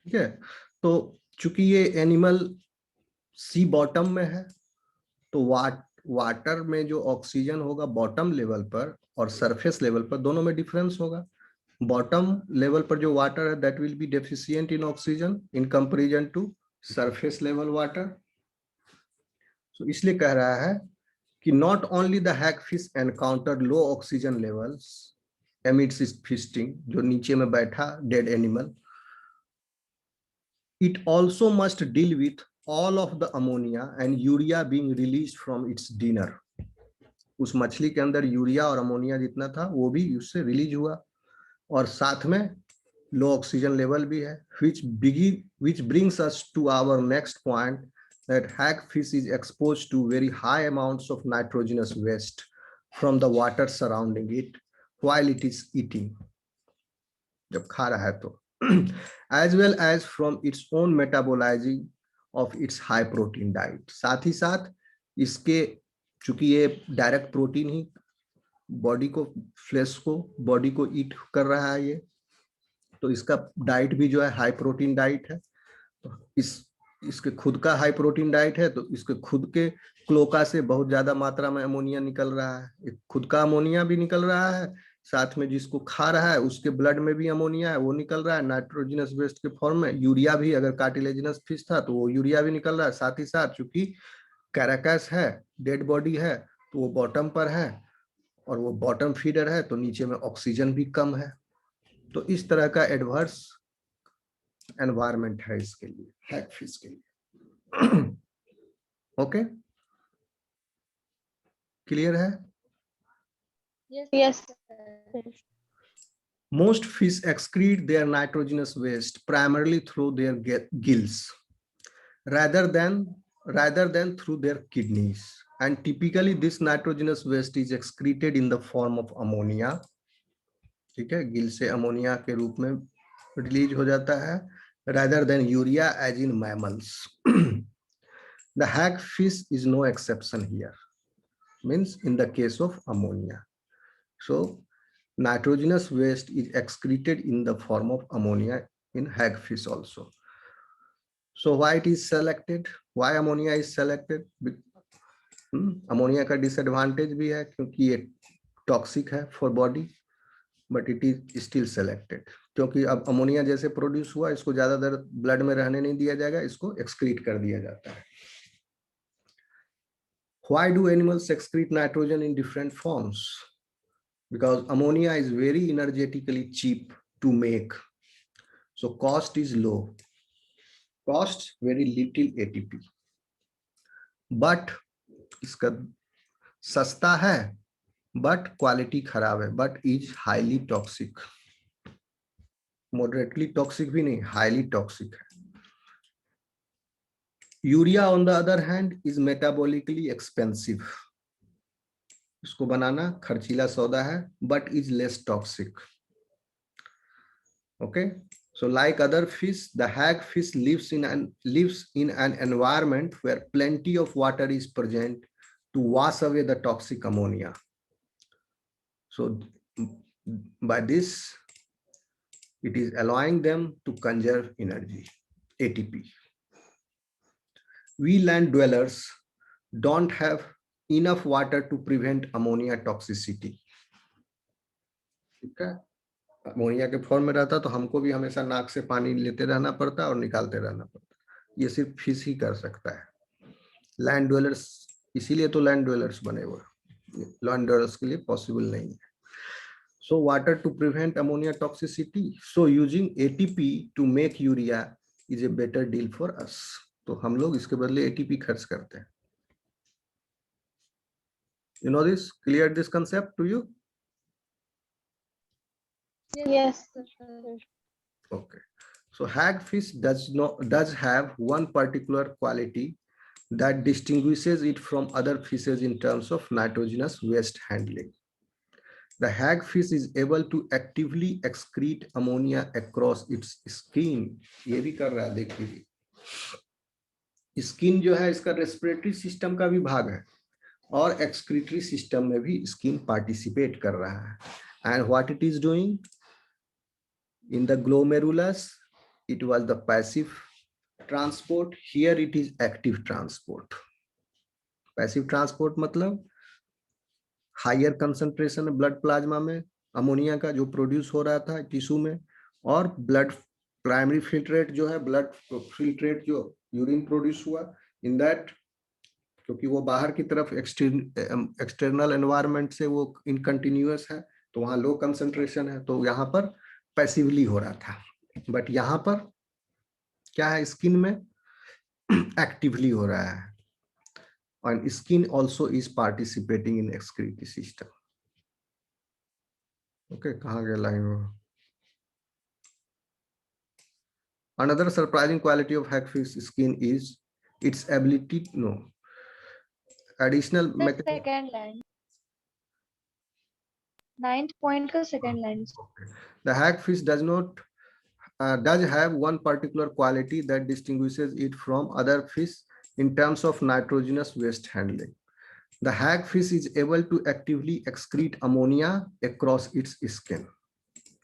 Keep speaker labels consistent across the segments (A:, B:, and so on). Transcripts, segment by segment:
A: ठीक है। तो चूंकि ये एनिमल सी बॉटम में है, तो वाटर में जो ऑक्सीजन होगा बॉटम लेवल पर और सरफेस लेवल पर दोनों में डिफरेंस होगा। बॉटम लेवल पर जो वाटर है that will be deficient in oxygen in comparison to surface level water. तो इसलिए कह रहा है कि not only the hagfish encounter low oxygen levels amidst is feasting, जो नीचे में बैठा dead animal, it also must deal with all of the ammonia and urea being released from its dinner। उस मछली के अंदर यूरिया और अमोनिया जितना था वो भी उससे रिलीज हुआ, और साथ में लो ऑक्सीजन लेवल भी है, which brings us to our next point that hagfish is exposed to very high amounts of nitrogenous waste from the water surrounding it while it is eating, जब खा रहा है तो, as well as from its own metabolizing of its high protein diet। साथ ही साथ इसके, चूंकि ये डायरेक्ट प्रोटीन ही बॉडी को, फ्लेश को, बॉडी को ईट कर रहा है ये, तो इसका डाइट भी जो है हाई प्रोटीन डाइट है। तो इसके खुद का हाई प्रोटीन डाइट है, तो इसके खुद के क्लोका से बहुत ज्यादा मात्रा में अमोनिया निकल रहा है, खुद का अमोनिया भी निकल रहा है, साथ में जिसको खा रहा है उसके ब्लड में भी अमोनिया है वो निकल रहा है नाइट्रोजनस वेस्ट के फॉर्म में। यूरिया भी, अगर कार्टिलेजिनस फिश था तो वो यूरिया भी निकल रहा है। साथ ही साथ चूंकि कैराकस है, डेड बॉडी है, तो वो बॉटम पर है और वो बॉटम फीडर है, तो नीचे में ऑक्सीजन भी कम है। तो इस तरह का एडवर्स एनवायरमेंट है इसके लिए, हैगफिश के लिए। ओके, क्लियर है?
B: Yes.
A: Most fish excrete their nitrogenous waste primarily through their gills rather than through their kidneys, and typically this nitrogenous waste is excreted in the form of ammonia। ठीक है, गिल से ammonia के रूप में release हो जाता है, rather than urea as in mammals। The hagfish is no exception here, means in the case of ammonia। So nitrogenous waste is excreted in the form of ammonia in hagfish also। So why it is selected? Why ammonia is selected? Ammonia का disadvantage भी है क्योंकि ये toxic है for body, but it is still selected, क्योंकि अब ammonia जैसे produce हुआ इसको ज्यादा देर ब्लड में रहने नहीं दिया जाएगा, इसको एक्सक्रीट कर दिया जाता है। Why do animals excrete nitrogen in different forms? Because ammonia is very energetically cheap to make, so cost is low, cost very little ATP, but इसका सस्ता है बट क्वालिटी खराब है, but is highly toxic, moderately toxic भी नहीं, highly toxic है। Urea on the other hand is metabolically expensive, इसको बनाना खर्चीला सौदा है, but is less toxic. Okay, so like other fish, the hagfish lives in an environment where plenty of water is present to wash away the toxic ammonia। So by this it is allowing them to conserve energy, ATP। We land dwellers don't have enough water to prevent ammonia toxicity। ठीक है, ammonia के form में रहता तो हमको भी हमेशा नाक से पानी लेते रहना पड़ता और निकालते रहना पड़ता, ये सिर्फ फिश ही कर सकता है। लैंड ड्वेलर्स, इसीलिए तो लैंड ड्वेलर्स बने हुए, लैंड ड्वेलर्स के लिए पॉसिबल नहीं है। So water to prevent ammonia toxicity, so using ATP to make urea is a better deal for us। तो हम लोग इसके बदले ATP खर्च करते हैं। You know this? Clear this concept to you?
B: Yes.
A: Okay. So hagfish does have one particular quality that distinguishes it from other fishes in terms of nitrogenous waste handling। The hagfish is able to actively excrete ammonia across its skin। ये भी कर रहा है, देखिए skin जो है इसका respiratory system का भी भाग है और एक्सक्रीटरी सिस्टम में भी स्किन पार्टिसिपेट कर रहा है। And what it is doing in the glomerulus it was the passive transport, here it is active transport. Passive transport मतलब हायर कंसंट्रेशन ब्लड प्लाज्मा में अमोनिया का जो प्रोड्यूस हो रहा था टिश्यू में, और ब्लड प्राइमरी फिल्ट्रेट जो है, ब्लड फिल्ट्रेट जो यूरिन प्रोड्यूस हुआ इन दैट, क्योंकि वो बाहर की तरफ एक्सटर्नल एनवायरनमेंट से वो इनकंटिन्यूअस है, तो वहां लो कंसंट्रेशन है, तो यहाँ पर पैसिवली हो रहा था। बट यहाँ पर क्या है, स्किन में एक्टिवली हो रहा है, and skin also is participating in excretory system. Okay, कहाँ गया लाइन वो? Another surprising quality of hagfish skin is its ability to know additional
B: The second line, 9th point का second line.
A: The hagfish does have one particular quality that distinguishes it from other fish in terms of nitrogenous waste handling. The hagfish is able to actively excrete ammonia across its skin.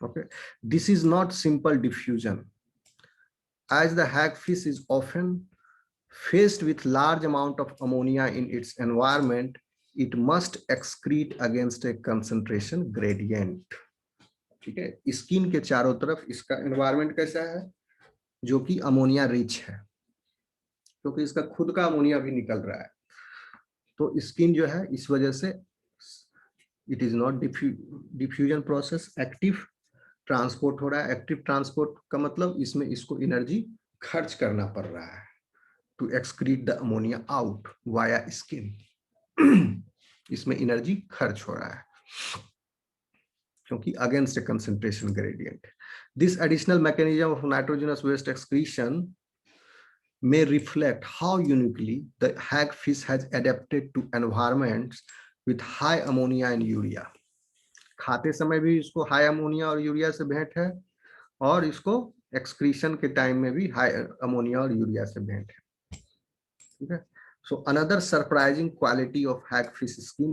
A: Okay, this is not simple diffusion, as the hagfish is often faced with large amount of ammonia in its environment. It must excrete against a concentration gradient. ठीक है, skin के चारों तरफ इसका environment कैसा है, जो कि अमोनिया रिच है, क्योंकि इसका खुद का अमोनिया भी निकल रहा है, तो स्किन जो है इस वजह से it is not diffusion process, active transport हो रहा है। एक्टिव ट्रांसपोर्ट का मतलब इसमें इसको एनर्जी खर्च करना पड़ रहा है to excrete the ammonia out via skin. इसमें एनर्जी खर्च हो रहा है क्योंकि against a concentration gradient. This additional mechanism of nitrogenous waste excretion may reflect how uniquely the hagfish has adapted to environments with high ammonia and urea. खाते समय भी इसको हाई अमोनिया और यूरिया से भेंट है, और इसको एक्सक्रीशन के टाइम में भी हाई अमोनिया और यूरिया से भेंट है। ठीक है, so another surprising quality of hagfish skin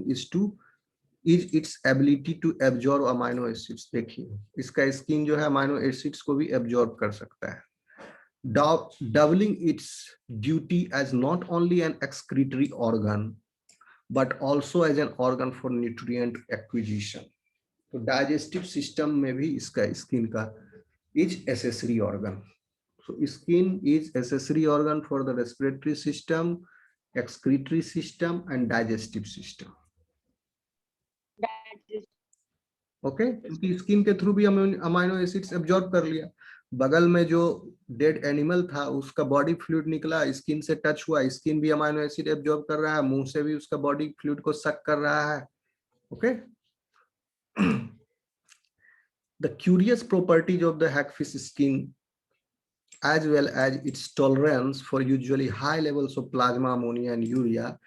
A: is its ability to absorb amino acids. देखिए इसका स्किन जो है अमाइनो एसिड्स को भी एब्जॉर्ब कर सकता है, doubling its duty as not only an excretory organ but also as an organ for nutrient acquisition. तो डाइजेस्टिव सिस्टम में भी इसका स्किन का is accessory organ. So skin is accessory organ for the respiratory system, excretory system and digestive system. Okay, क्योंकि skin के through भी amino acids absorb कर लिया। बगल में जो डेड एनिमल था उसका बॉडी फ्लूइड निकला, स्किन से टच हुआ, स्किन भी अमाइनो एसिड एब्जॉर्ब कर रहा है, मुंह से भी उसका बॉडी फ्लूइड को सक कर रहा है। Okay, the curious properties of the hagfish skin as well as its tolerance for usually high levels of plasma ammonia and urea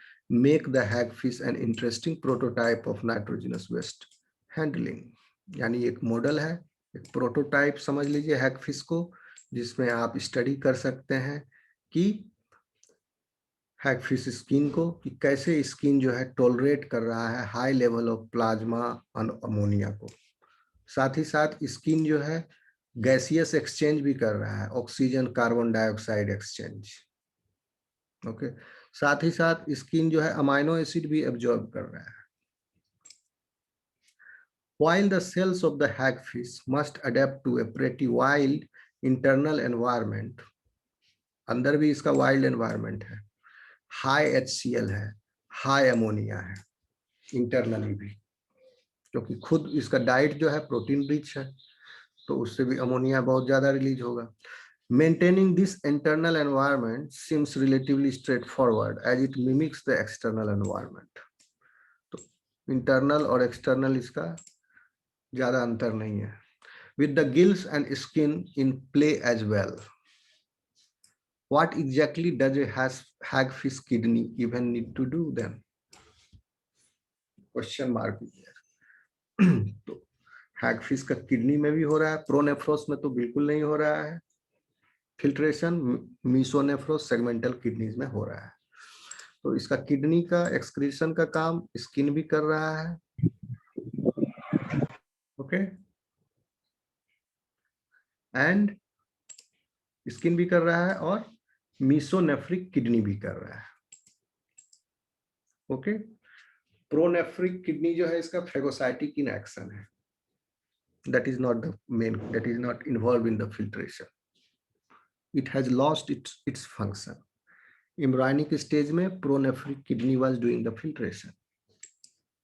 A: make the hagfish an interesting prototype of nitrogenous waste handling. यानी एक model है, एक prototype समझ लीजिए hagfish को, जिसमें आप study कर सकते हैं कि हैगफिश स्किन को, कि कैसे स्किन जो है टॉलरेट कर रहा है high level of plasma ammonia को। साथ ही साथ स्किन जो है गैसियस एक्सचेंज भी कर रहा है, oxygen carbon dioxide exchange. Okay, साथ ही साथ स्किन जो है अमाइनो एसिड भी एब्जॉर्ब कर रहा है। While the cells of the hagfish must adapt to a pretty wild internal environment, अंदर भी इसका वाइल्ड एनवायरनमेंट है, हाई HCl है, हाई अमोनिया है इंटरनली भी, क्योंकि खुद इसका डाइट जो है प्रोटीन रिच है, तो उससे भी अमोनिया बहुत ज्यादा रिलीज होगा। Maintaining this internal environment seems relatively straightforward as it mimics the external environment. तो इंटरनल और एक्सटर्नल इसका ज्यादा अंतर नहीं है। With the gills and skin in play as well, what exactly does a hagfish kidney even need to do then? Question mark here. तो hagfish का kidney में भी हो रहा है, प्रोनेफ्रोस में तो बिल्कुल नहीं हो रहा है फिल्ट्रेशन, मीसोनेफ्रोस सेगमेंटल किडनीज में हो रहा है। तो इसका किडनी का एक्सक्रीशन का काम स्किन भी कर रहा है। ओके, एंड स्किन भी कर रहा है और मीसोनेफ्रिक किडनी भी कर रहा है। ओके, प्रोनेफ्रिक किडनी जो है इसका फेगोसाइटिक इन एक्शन है, that is not the main, that is not involved in the filtration. It has lost its function. Embryonic stage में pronephric kidney was doing the filtration.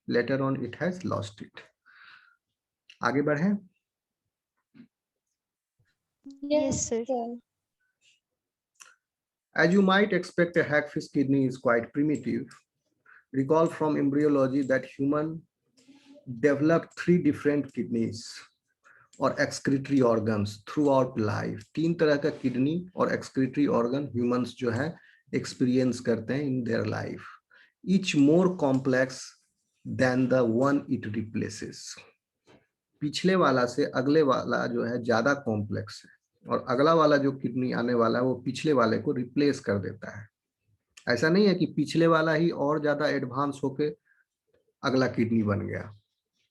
A: Later on it has lost it. आगे बढ़ें।
B: Yes, sir.
A: As you might expect, a hagfish kidney is quite primitive. Recall from embryology that human developed 3 different kidneys और excretory organs throughout life. 3 तरह का kidney और excretory organ humans जो है experience करते हैं in their life. Each more complex than the one it replaces. पिछले वाला से अगले वाला जो है ज्यादा कॉम्प्लेक्स है और अगला वाला जो किडनी आने वाला है वो पिछले वाले को रिप्लेस कर देता है। ऐसा नहीं है कि पिछले वाला ही और ज्यादा एडवांस होके अगला किडनी बन गया।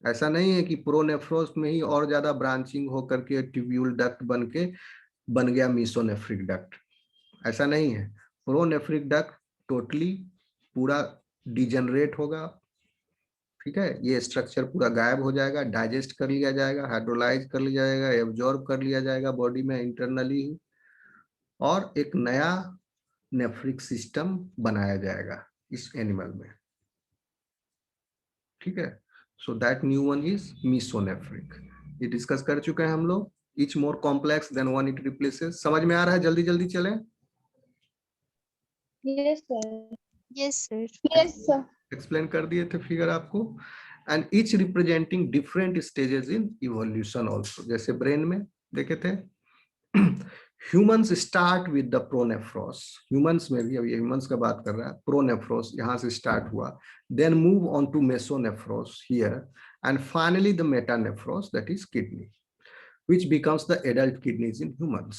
A: ऐसा नहीं है कि प्रोनेफ्रोस में ही और ज्यादा ब्रांचिंग होकर के ट्यूब्यूल डक्ट बन गया मीसोनेफ्रिक डक्ट। ऐसा नहीं है, प्रोनेफ्रिक डक्ट टोटली पूरा डिजेनरेट होगा। ठीक है, ये स्ट्रक्चर पूरा गायब हो जाएगा, डाइजेस्ट कर लिया जाएगा, हाइड्रोलाइज कर लिया जाएगा, एब्जॉर्ब कर लिया जाएगा बॉडी में इंटरनली, और एक नया नेफ्रिक सिस्टम बनाया जाएगा इस एनिमल में। ठीक है, so that new one is mesonephric. ये डिस्कस कर चुके हैं हम लोग। Each more complex than one it replaces. समझ में आ रहा है? जल्दी जल्दी चलें।
B: Yes, sir.
C: Yes, sir.
B: Yes, sir.
A: Explain कर दिए थे फिगर आपको। And each representing different stages in evolution also. जैसे ब्रेन में देखे थे, humans start with the pronephros. Humans में भी, अभी ह्यूमंस का बात कर रहा है, प्रोनेफ्रोस यहाँ से स्टार्ट हुआ, then move on to mesonephros here, and finally the metanephros, that is kidney, which becomes the adult kidneys in humans.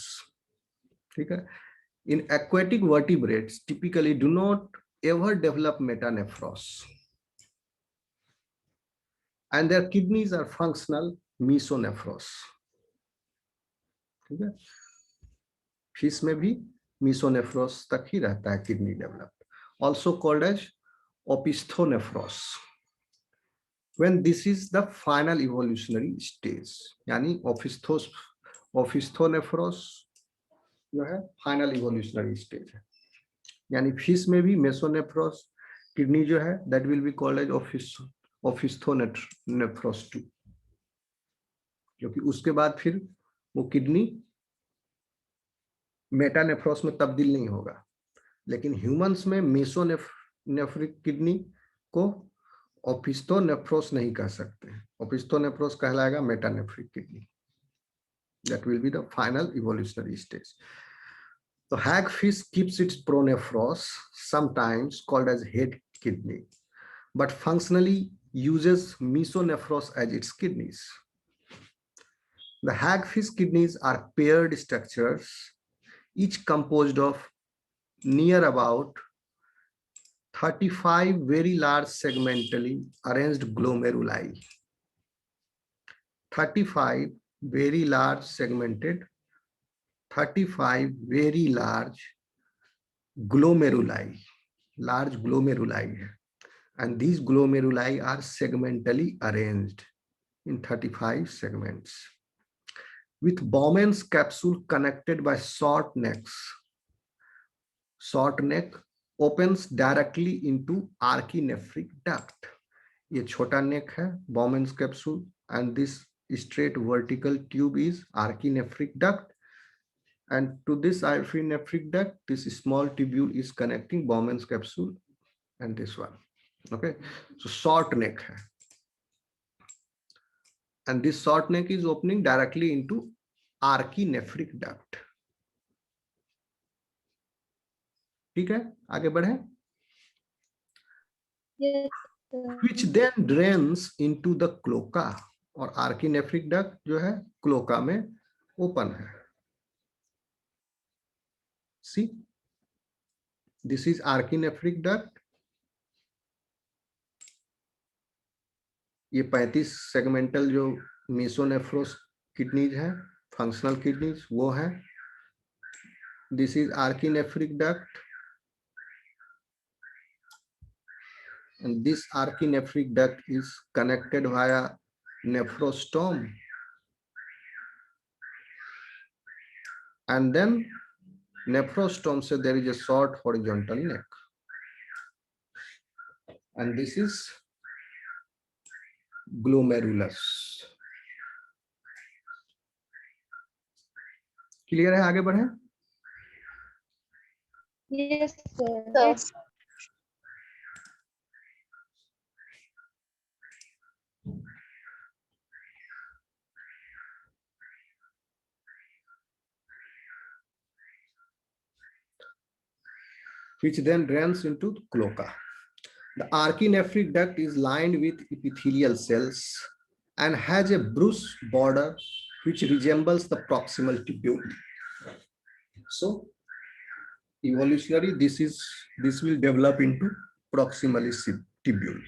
A: ठीक है, in aquatic vertebrates typically do not ever develop metanephros, and their kidneys are functional mesonephros. ठीक है, fish में भी mesonephros तक ही रहता है kidney develop, also called as opisthonephros. When this is the final evolutionary stage, यानी opisthonephros जो है फाइनल इवोल्यूशनरी स्टेज है। यानी फिश में भी मेसोनेफ्रोस किडनी जो है that will be called as opisthonephros 2, क्योंकि उसके बाद फिर वो किडनी मेटानेफ्रोस में तब्दील नहीं होगा। लेकिन ह्यूमंस में मेसोनेफ्रिक किडनी को ऑफिस्थोनेफ्रोस नहीं कह सकते, ऑफिस्थोनेफ्रोस कहलाएगा metanephric kidney. That will be the final evolutionary stage. So hagfish keeps its pronephros, sometimes called as head kidney, but functionally uses mesonephros as its kidneys. The hagfish kidneys are paired structures, each composed of near about 35 very large segmentally arranged glomeruli. 35 very large segmented, 35 very large glomeruli, large glomeruli, and these glomeruli are segmentally arranged in 35 segments with Bowman's capsule connected by short necks. Short neck opens directly into archinephric duct. ये छोटा neck है, Bowman's capsule, and this straight vertical tube is archinephric duct. And to this archinephric duct, this small tubule is connecting Bowman's capsule and this one. Okay, so short neck hai. And this short neck is opening directly into archinephric duct. ठीक है, आगे बढ़े।
B: Yes, sir.
A: Which then drains into the cloaca, और archinephric duct जो है cloaca में open है। See, this is archinephric duct. ये 35 सेगमेंटल जो मेसोनेफ्रोस किडनीज है, फंक्शनल किडनीज वो है, This is archinephric duct, and this archinephric duct is connected via nephrostome, and then nephrostome se there is a short horizontal neck, and this is glomerulus. Clear है? आगे बढ़े.
B: Yes, sir.
C: Yes.
A: Which then drains into the cloaca. The archinephric duct is lined with epithelial cells and has a bruised border which resembles the proximal tubule. So, evolutionary, this will develop into proximal tubule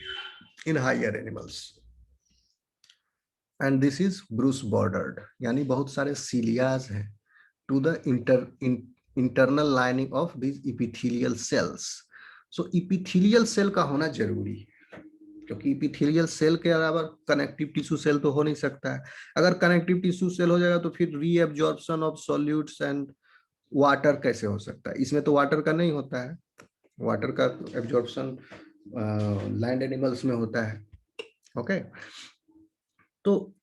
A: in higher animals. And this is bruised bordered, यानी बहुत सारे cilias हैं to the internal lining of these epithelial cells. So epithelial cell का होना जरूरी है, क्योंकि epithelial cell के अलावा connective tissue cell तो हो नहीं सकता है. अगर connective tissue cell हो जाएगा तो फिर reabsorption of solutes and water कैसे हो सकता है? इसमें तो water का नहीं होता है. Water का absorption land animals में होता है. Okay? तो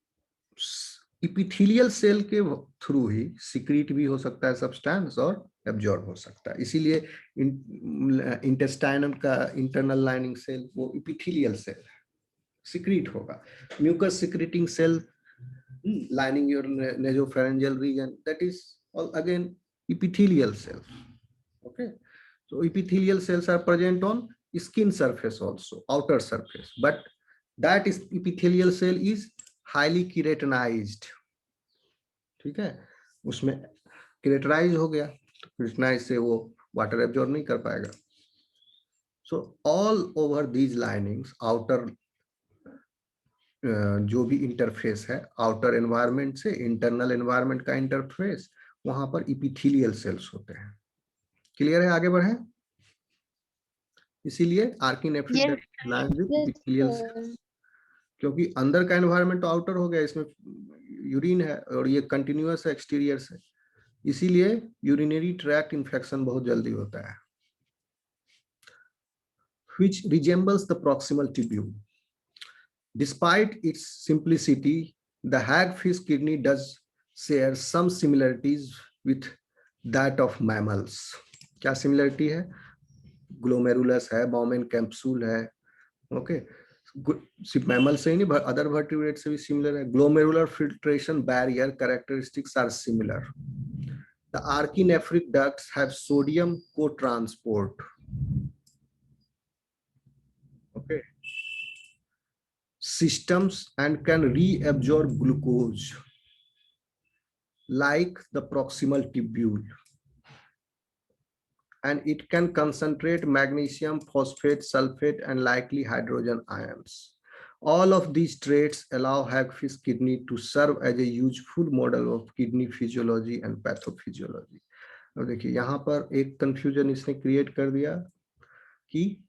A: इपिथेलियल सेल के थ्रू ही सिक्रीट भी हो सकता है सब्सटेंस और एब्जॉर्ब हो सकता है. इसीलिए इंटेस्टाइनम का इंटरनल लाइनिंग सेल वो इपिथेलियल सेल सिक्रीट होगा. Mucus secreting cell lining your nasopharyngeal region, that is all again epithelial cells. Okay, so epithelial cells are present on skin surface also, outer surface, but that is epithelial cell is highly keratinized. ठीक है, उसमें केरेटराइज हो गया, केरेटनाइज से वो water absorb नहीं कर पाएगा. So all over these linings, outer जो भी इंटरफेस है आउटर एनवायरनमेंट से इंटरनल एनवायरनमेंट का इंटरफेस, वहां पर इपिथेलियल सेल्स होते हैं. क्लियर है? आगे बढ़े. इसीलिए archinephric duct line with epithelial cells, क्योंकि अंदर का एनवायरनमेंट तो आउटर हो गया, इसमें यूरिन है और ये कंटिन्यूअस है एक्सटीरियर से, इसीलिए यूरिनरी ट्रैक्ट इन्फेक्शन बहुत जल्दी होता है. Which resembles the proximal tubule. Despite its simplicity, the hagfish kidney does share some similarities with that of mammals. क्या सिमिलरिटी है? ग्लोमेरुलस है, बॉमेन कैप्सूल है. ओके, सिर्फ मैमल से ही नहीं, अदर वर्टिब्रेट से भी सिमिलर है. Glomerular filtration barrier characteristics are similar. The archinephric ducts have sodium co-transport. Okay, systems and can reabsorb glucose like the proximal tubule, and it can concentrate magnesium, phosphate, sulfate, and likely hydrogen ions. All of these traits allow hagfish kidney to serve as a useful model of kidney physiology and pathophysiology. अब देखिए यहाँ पर एक confusion इसने create कर दिया कि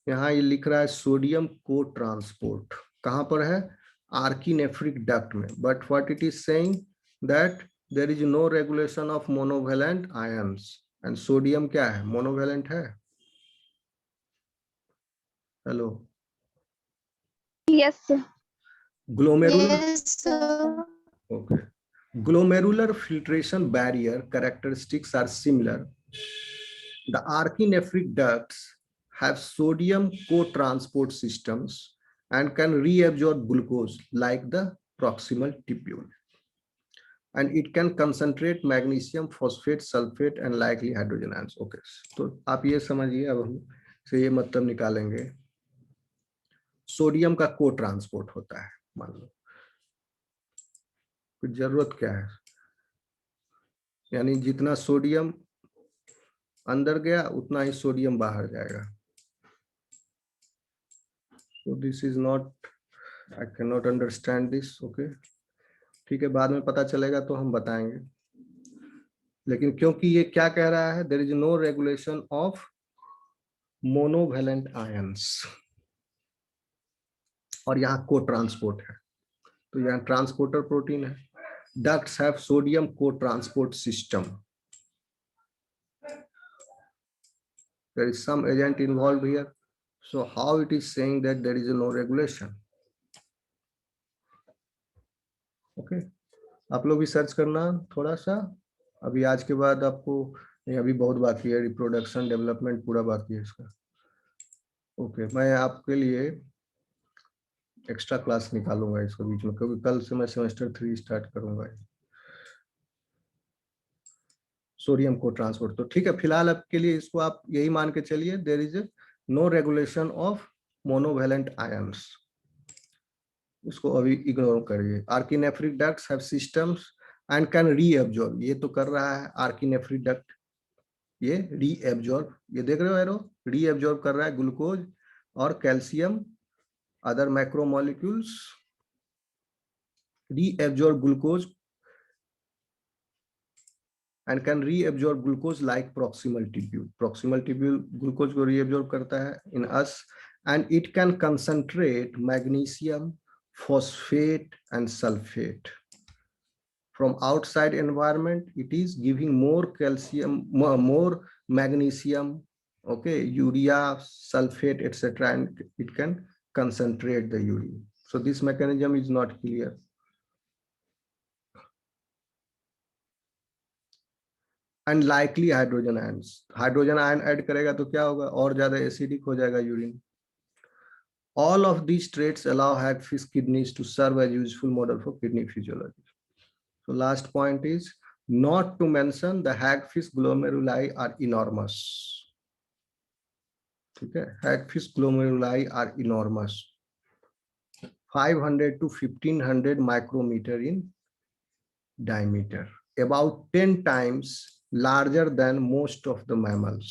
A: यहाँ ये लिख रहा है सोडियम को ट्रांसपोर्ट, कहाँ पर है? आर्किनेफ्रिक डक्ट में. But what it is saying that there is no regulation of monovalent ions, and sodium क्या है? मोनोवेलेंट है. हेलो.
B: Yes, sir.
A: ग्लोमेरुलर.
C: Yes, sir.
A: Okay. Glomerular filtration barrier characteristics are similar. The archinephric ducts have sodium co-transport systems and can reabsorb glucose like the proximal tubule. And it can concentrate magnesium, phosphate, sulfate, and likely hydrogen ions. Okay. तो आप ये समझिए, अब हम से ये मतलब निकालेंगे. सोडियम का को ट्रांसपोर्ट होता है, मान लो. कुछ जरूरत क्या है? यानी जितना सोडियम अंदर गया उतना ही सोडियम बाहर जाएगा. So this is not, I cannot understand this. Okay, ठीक है, बाद में पता चलेगा तो हम बताएंगे. लेकिन क्योंकि ये क्या कह रहा है, there is no regulation of monovalent ions, और यहाँ को ट्रांसपोर्ट है, तो यहाँ ट्रांसपोर्टर प्रोटीन है. डक्ट्स हैव सोडियम को transport system. There is some agent involved here. So how it is saying that there is no regulation? Okay. आप लोग भी सर्च करना थोड़ा सा. अभी आज के बाद आपको नहीं, अभी बहुत बाकी है, रिप्रोडक्शन डेवलपमेंट पूरा बाकी है इसका. ओके, मैं आपके लिए एक्स्ट्रा क्लास निकालूंगा इसको बीच में, क्योंकि कल से मैं सेमेस्टर 3 स्टार्ट करूंगा सोडियम को ट्रांसपोर्ट. तो ठीक है, फिलहाल आपके लिए इसको आप यही मान के चलिए, there is no regulation of monovalent ions. इसको अभी इग्नोर करिए. Archinephric ducts have systems and can reabsorb. ये तो कर रहा है आर्किनेफ्रिक डक्ट, ये रीअब्जॉर्ब, ये देख रहे हो एरो, रीअब्जॉर्ब कर रहा है ग्लूकोज और calcium, other macromolecules, reabsorb glucose and can reabsorb glucose like proximal tubule. Proximal tubule glucose को reabsorb करता है in us, and it can concentrate magnesium, phosphate and sulfate. From outside environment, it is giving more calcium, more magnesium, okay, urea, sulfate, etc., and it can concentrate the urine. So this mechanism is not clear. And likely hydrogen ions, hydrogen ion add करेगा तो क्या होगा, और ज्यादा acidic हो जाएगा urine. All of these traits allow hagfish kidneys to serve as useful model for kidney physiology. So last point is not to mention the hagfish glomeruli are enormous. ठीक है, hagfish glomeruli are enormous, 500 to 1500 micrometer in diameter, about 10 times larger than most of the mammals.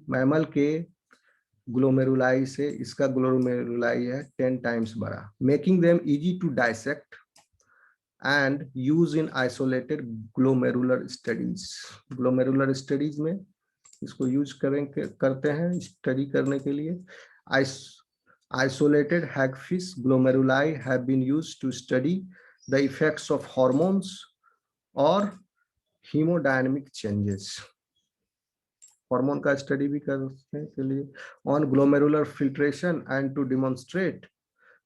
A: Mammal के glomeruli से इसका glomeruli है 10 times बड़ा, making them easy to dissect and use in isolated glomerular studies. Glomerular studies में इसको use करते हैं study करने के लिए. Isolated hagfish glomeruli have been used to study the effects of hormones or hemodynamic changes. Hormone का study भी करने के लिए on glomerular filtration and to demonstrate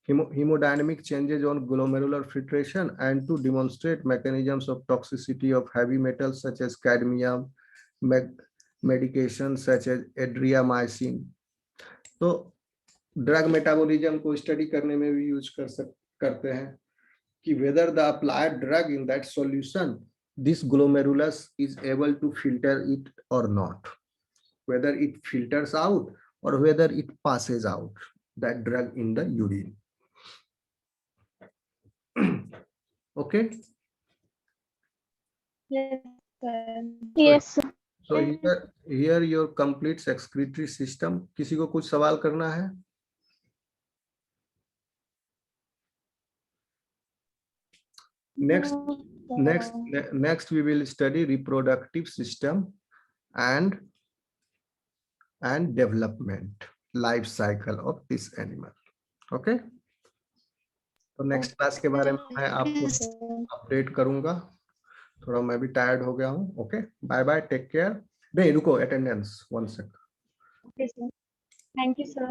A: hemodynamic changes on glomerular filtration and to demonstrate mechanisms of toxicity of heavy metals such as cadmium, medications such as adriamycin. तो drug metabolism को study करने में भी use करते हैं कि whether the applied drug in that solution, this glomerulus is able to filter it or not, whether it filters out or whether it passes out that drug in the urine. Okay.
B: Yes sir.
A: So here your complete excretory system. किसी को कुछ सवाल करना है? Next we will study reproductive system and development life cycle of this animal. Okay, तो next class के बारे में मैं आपको अपडेट करूंगा. थोड़ा मैं भी टायर्ड हो गया हूँ. Okay, bye bye, take care. नहीं रुको, attendance 1 second.
B: Okay sir. Thank you sir.